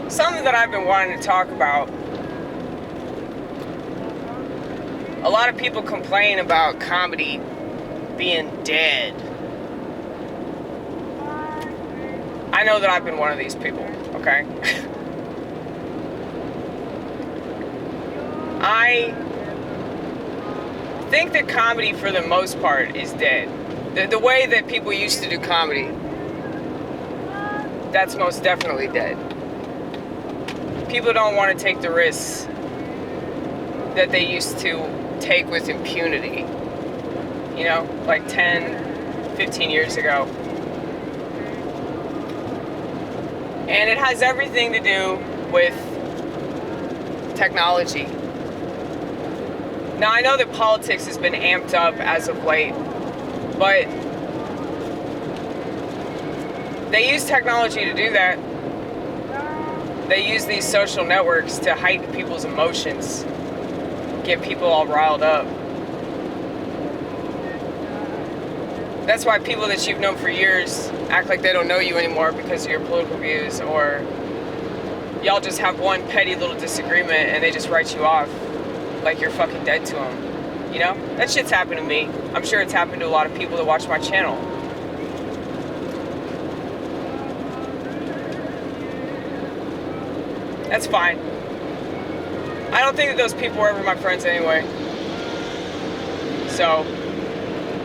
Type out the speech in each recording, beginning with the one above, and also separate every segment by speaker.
Speaker 1: something that I've been wanting to talk about. A lot of people complain about comedy being dead. I know that I've been one of these people, okay? I think that comedy, for the most part, is dead. The way that people used to do comedy, that's most definitely dead. People don't want to take the risks that they used to take with impunity. You know, like 10, 15 years ago. And it has everything to do with technology. Now, I know that politics has been amped up as of late, but they use technology to do that. They use these social networks to heighten people's emotions, get people all riled up. That's why people that you've known for years act like they don't know you anymore because of your political views, or y'all just have one petty little disagreement and they just write you off like you're fucking dead to them. You know? That shit's happened to me. I'm sure it's happened to a lot of people that watch my channel. That's fine. I don't think that those people were ever my friends anyway. So,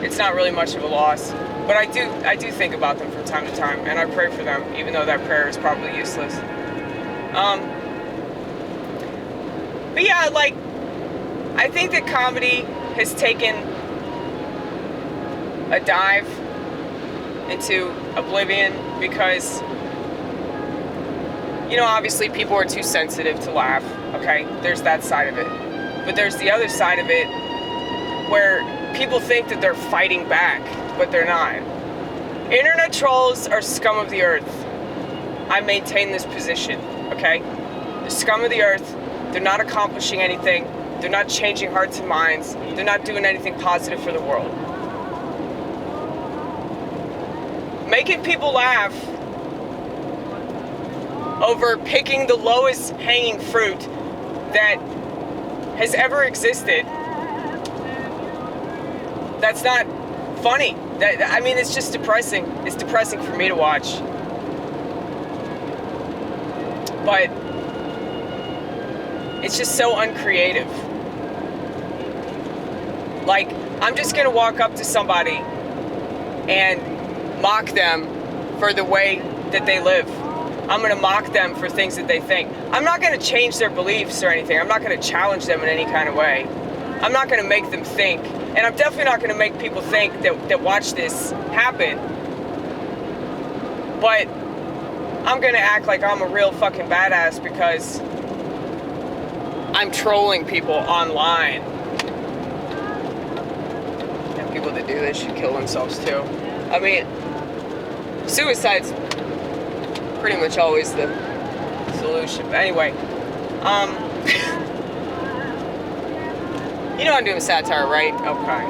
Speaker 1: it's not really much of a loss. But I do think about them from time to time, and I pray for them, even though that prayer is probably useless. But yeah, like, I think that comedy has taken a dive into oblivion because, you know, obviously people are too sensitive to laugh, okay? There's that side of it. But there's the other side of it where people think that they're fighting back, but they're not. Internet trolls are scum of the earth. I maintain this position, okay? The scum of the earth. They're not accomplishing anything. They're not changing hearts and minds. They're not doing anything positive for the world. Making people laugh over picking the lowest hanging fruit that has ever existed, that's not funny. I mean, it's just depressing. It's depressing for me to watch. But it's just so uncreative. Like, I'm just gonna walk up to somebody and mock them for the way that they live. I'm gonna mock them for things that they think. I'm not gonna change their beliefs or anything. I'm not gonna challenge them in any kind of way. I'm not gonna make them think. And I'm definitely not gonna make people think that watch this happen. But I'm gonna act like I'm a real fucking badass because I'm trolling people online. And people that do this should kill themselves too. I mean, suicide's pretty much always the solution. But anyway, you know I'm doing satire, right? Okay.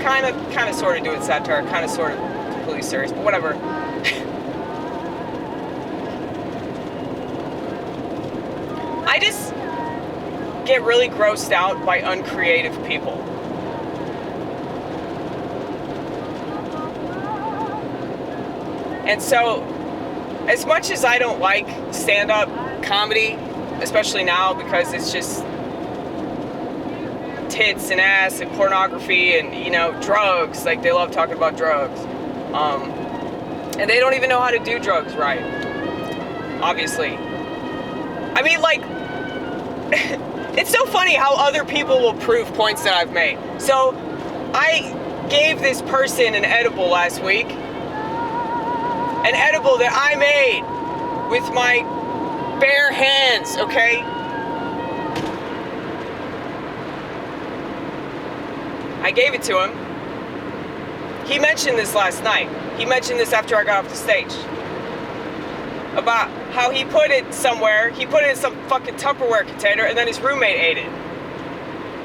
Speaker 1: Kind of, sort of doing satire, kind of, sort of, completely serious, but whatever. I just get really grossed out by uncreative people. And so, as much as I don't like stand-up comedy, especially now because it's just tits and ass and pornography and, you know, drugs, like they love talking about drugs. And they don't even know how to do drugs right, obviously. I mean, like, it's so funny how other people will prove points that I've made. So, I gave this person an edible last week. An edible that I made with my bare hands, okay? I gave it to him. He mentioned this last night. He mentioned this after I got off the stage. About how he put it somewhere. He put it in some fucking Tupperware container and then his roommate ate it.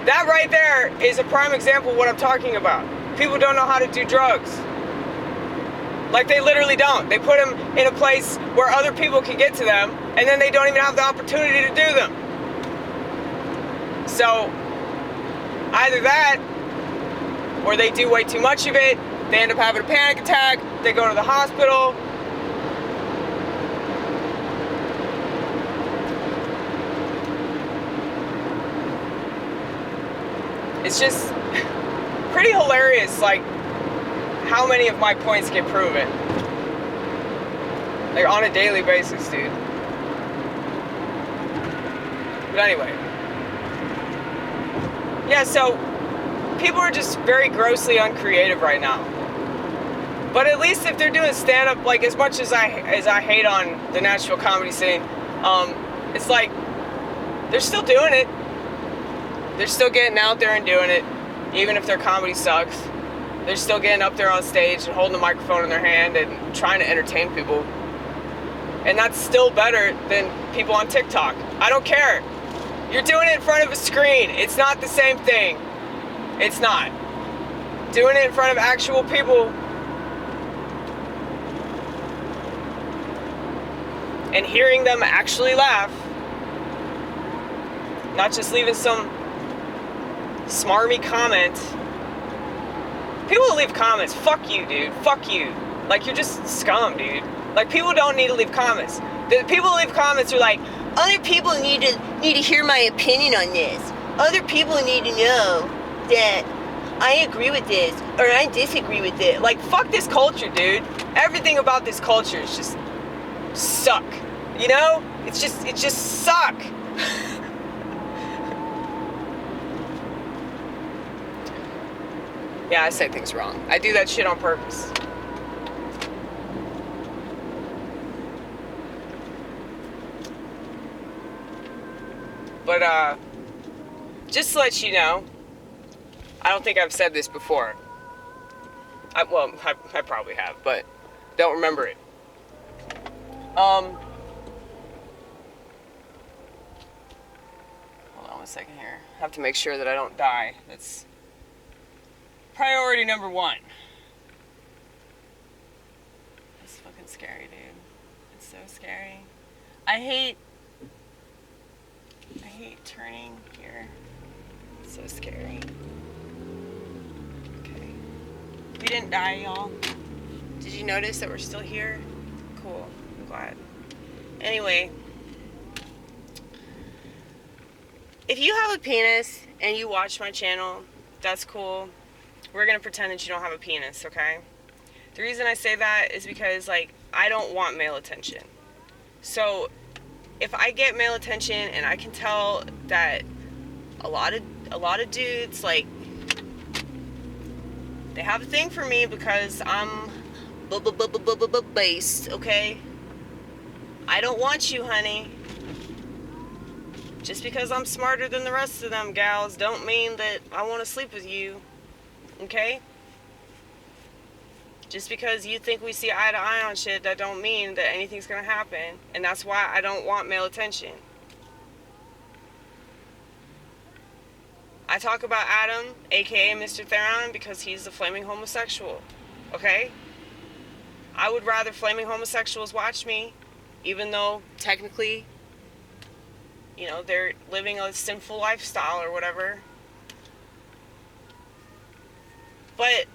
Speaker 1: That right there is a prime example of what I'm talking about. People don't know how to do drugs. Like, they literally don't. They put them in a place where other people can get to them, and then they don't even have the opportunity to do them. So, either that, or they do way too much of it, they end up having a panic attack, they go to the hospital. It's just pretty hilarious, like, how many of my points get proven. Like, on a daily basis, dude. But anyway. Yeah, so people are just very grossly uncreative right now. But at least if they're doing stand-up, like, as much as I hate on the Nashville comedy scene, it's like, they're still doing it. They're still getting out there and doing it, even if their comedy sucks. They're still getting up there on stage and holding the microphone in their hand and trying to entertain people. And that's still better than people on TikTok. I don't care. You're doing it in front of a screen. It's not the same thing. It's not. Doing it in front of actual people and hearing them actually laugh, not just leaving some smarmy comment. People who leave comments, fuck you, dude. Fuck you. Like, you're just scum, dude. Like, people don't need to leave comments. The people who leave comments are like, other people need to hear my opinion on this. Other people need to know that I agree with this or I disagree with it. Like, fuck this culture, dude. Everything about this culture is just suck. You know? It just suck. Yeah, I say things wrong. I do that shit on purpose. But, just to let you know, I don't think I've said this before. I probably have, but don't remember it. Hold on one second here. I have to make sure that I don't die. That's priority number one. It's fucking scary, dude. It's so scary. I hate turning here. It's so scary. Okay. We didn't die, y'all. Did you notice that we're still here? Cool. I'm glad. Anyway. If you have a penis and you watch my channel, that's cool. We're gonna pretend that you don't have a penis, okay? The reason I say that is because, like, I don't want male attention. So, if I get male attention and I can tell that a lot of dudes, like, they have a thing for me because I'm based, okay? I don't want you, honey. Just because I'm smarter than the rest of them gals don't mean that I want to sleep with you, okay? Just because you think we see eye to eye on shit, that don't mean that anything's gonna happen. And that's why I don't want male attention. I talk about Adam, aka Mr. Theron, because he's a flaming homosexual, okay? I would rather flaming homosexuals watch me, even though technically, you know, they're living a sinful lifestyle or whatever. But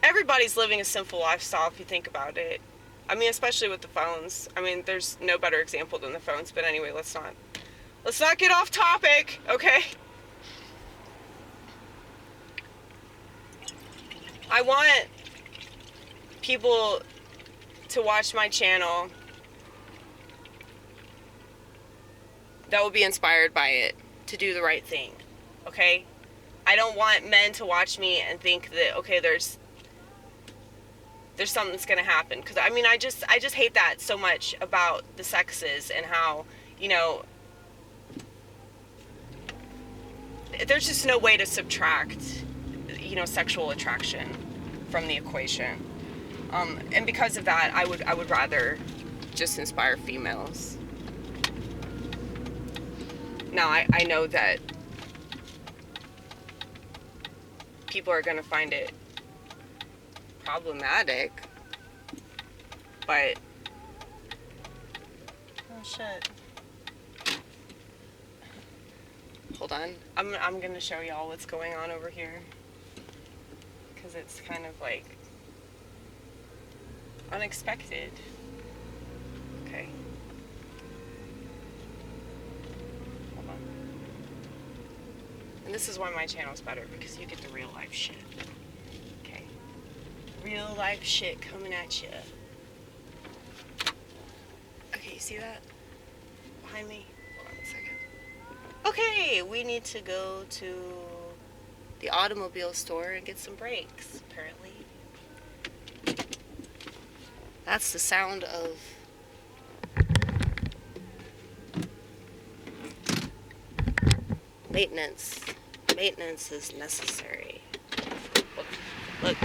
Speaker 1: everybody's living a sinful lifestyle if you think about it. I mean, especially with the phones. I mean, there's no better example than the phones. But anyway, let's not get off topic, okay? I want people to watch my channel that will be inspired by it to do the right thing, okay? I don't want men to watch me and think that, okay, there's something that's gonna happen. Because I mean, I just hate that so much about the sexes and how, you know, there's just no way to subtract, you know, sexual attraction from the equation. And because of that, I would rather just inspire females. Now, I know that people are gonna find it problematic But oh shit. Hold on. I'm gonna show y'all what's going on over here. Because it's kind of like unexpected. Okay. Hold on. And this is why my channel's better, because you get the real life shit. Okay. Real life shit coming at you. Okay, you see that? Behind me? Hold on a second. Okay, we need to go to the automobile store and get some brakes, apparently. That's the sound of maintenance. Maintenance is necessary. Look.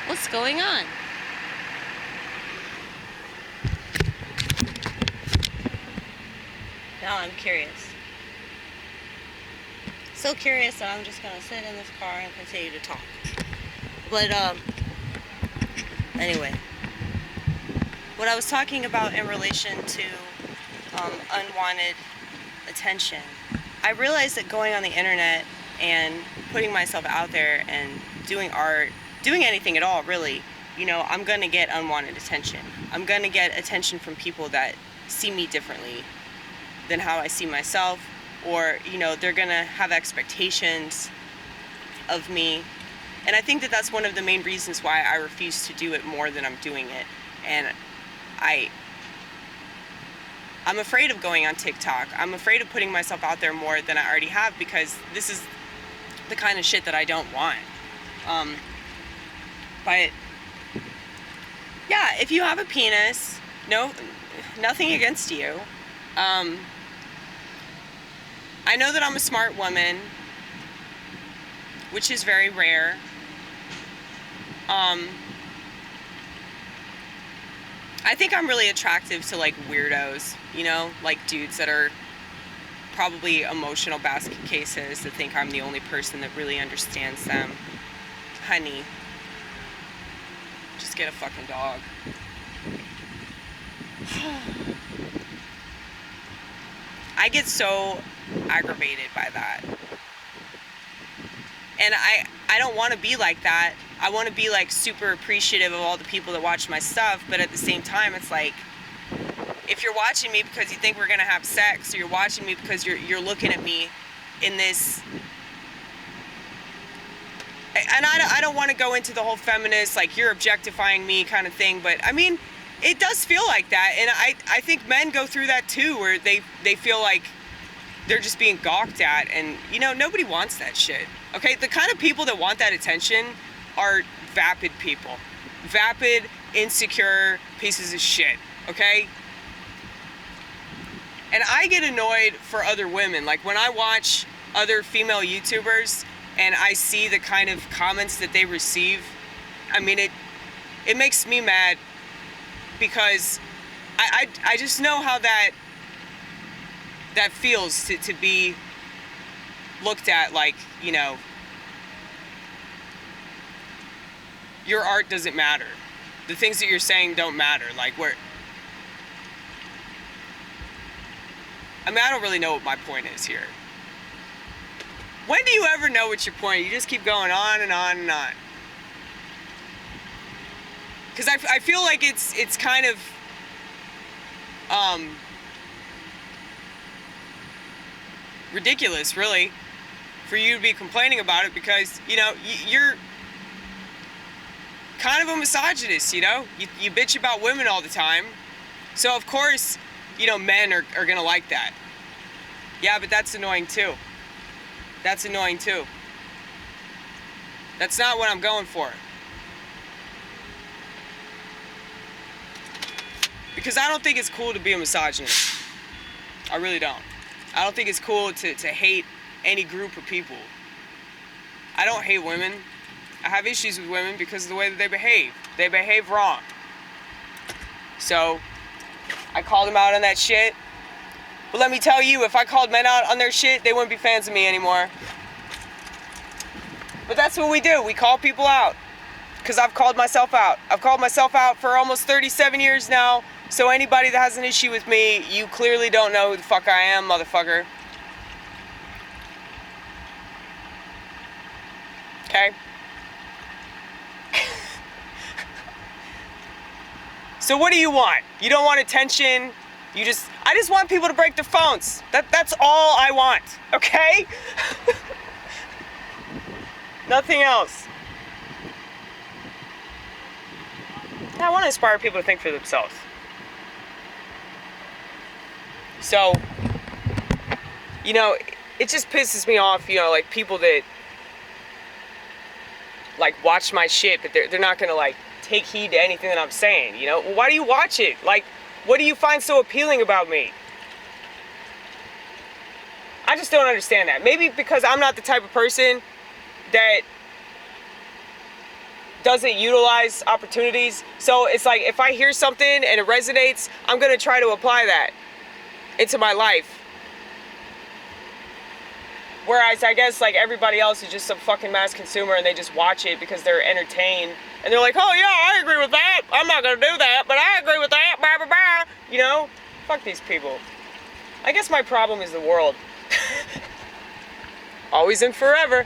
Speaker 1: What's going on? Now I'm curious. So curious that I'm just gonna sit in this car and continue to talk. But anyway, what I was talking about in relation to unwanted attention, I realized that going on the internet and putting myself out there and doing art, doing anything at all really, you know, I'm gonna get unwanted attention. I'm gonna get attention from people that see me differently than how I see myself, or, you know, they're gonna have expectations of me. And I think that that's one of the main reasons why I refuse to do it more than I'm doing it. And I'm afraid of going on TikTok. I'm afraid of putting myself out there more than I already have, because this is the kind of shit that I don't want. But yeah, if you have a penis, nothing against you. I know that I'm a smart woman, which is very rare. I think I'm really attractive to like weirdos, you know, like dudes that are probably emotional basket cases that think I'm the only person that really understands them. Honey, just get a fucking dog. I get so aggravated by that. And I don't want to be like that. I want to be like super appreciative of all the people that watch my stuff, but at the same time it's like, if you're watching me because you think we're gonna have sex, or you're watching me because you're looking at me in this, and I don't want to go into the whole feminist, like you're objectifying me kind of thing, but I mean, it does feel like that, and I think men go through that too, where they feel like they're just being gawked at, and you know, nobody wants that shit. Okay, the kind of people that want that attention are vapid people. Vapid, insecure pieces of shit, okay? And I get annoyed for other women. Like when I watch other female YouTubers and I see the kind of comments that they receive, I mean, it makes me mad, because I just know how that feels to be looked at like, you know, your art doesn't matter. The things that you're saying don't matter. Like, I mean, I don't really know what my point is here. When do you ever know what your point is? You just keep going on and on and on. Because I feel like it's kind of ridiculous, really, for you to be complaining about it, because, you know, you're kind of a misogynist, you know? You bitch about women all the time. So, of course, you know, men are gonna like that. Yeah, but that's annoying too. That's annoying too. That's not what I'm going for. Because I don't think it's cool to be a misogynist. I really don't. I don't think it's cool to hate any group of people. I don't hate women. I have issues with women because of the way that they behave. They behave wrong. So, I called them out on that shit. But let me tell you, if I called men out on their shit, they wouldn't be fans of me anymore. But that's what we do. We call people out. because I've called myself out. I've called myself out for almost 37 years now. So anybody that has an issue with me, you clearly don't know who the fuck I am, motherfucker. Okay? So what do you want? You don't want attention. I just want people to break their phones. That's all I want. Okay? Nothing else. I want to inspire people to think for themselves. So, you know, it just pisses me off, you know, like people that like watch my shit, but they're not gonna like take heed to anything that I'm saying, you know? Well, why do you watch it? Like, what do you find so appealing about me? I just don't understand that. Maybe because I'm not the type of person that doesn't utilize opportunities. So it's like if I hear something and it resonates, I'm gonna try to apply that into my life. Whereas I guess like everybody else is just some fucking mass consumer and they just watch it because they're entertained. And they're like, oh yeah, I agree with that. I'm not gonna do that, but I agree with that, blah, blah, blah. You know? Fuck these people. I guess my problem is the world. Always and forever.